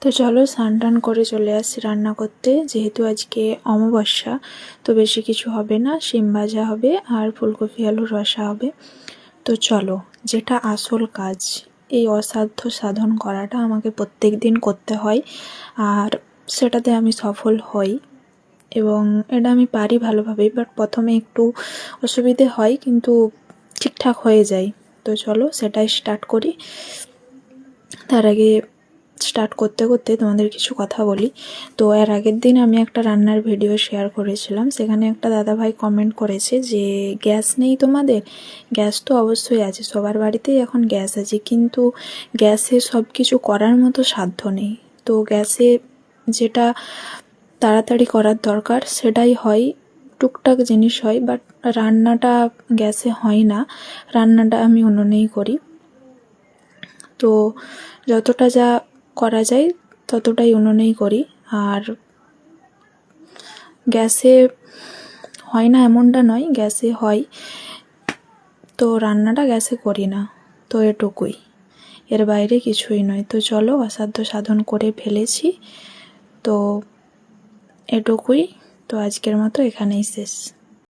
তো চলো স্নান টান করে চলে আসছি রান্না করতে। যেহেতু আজকে অমাবস্যা, তো বেশি কিছু হবে না, শিম ভাজা হবে আর ফুলকপি আলুর রসা হবে। তো চলো, যেটা আসল কাজ, এই অসাধ্য সাধন করাটা আমাকে প্রত্যেক দিন করতে হয়, আর সেটাতে আমি সফল হই এবং এটা আমি পারি ভালোভাবেই। বাট প্রথমে একটু অসুবিধে হয়, কিন্তু ঠিকঠাক হয়ে যায়। তো চলো সেটাই স্টার্ট করি। তার আগে স্টার্ট করতে করতে তোমাদের কিছু কথা বলি। তো এর আগের দিন আমি একটা রান্নার ভিডিও শেয়ার করেছিলাম, সেখানে একটা দাদাভাই কমেন্ট করেছে যে গ্যাস নেই তোমাদের। গ্যাস তো অবশ্যই আছে, সবার বাড়িতেই এখন গ্যাস আছে, কিন্তু গ্যাসে সব কিছু করার মতো সাধ্য নেই। তো গ্যাসে যেটা তাড়াতাড়ি করার দরকার সেটাই হয়, টুকটাক জিনিস হয়, বাট রান্নাটা গ্যাসে হয় না, রান্নাটা আমি উনুনেই করি। তো যতটা যা করা যায় ততটাই উনুনেই করি। আর গ্যাসে হয় না এমনটা নয়, গ্যাসে হয়, তো রান্নাটা গ্যাসে করি না। তো এটুকুই, এর বাইরে কিছুই নয়। তো চলো, অসাধ্য সাধন করে ফেলেছি, তো এটুকুই। তো আজকের মতো এখানেই শেষ।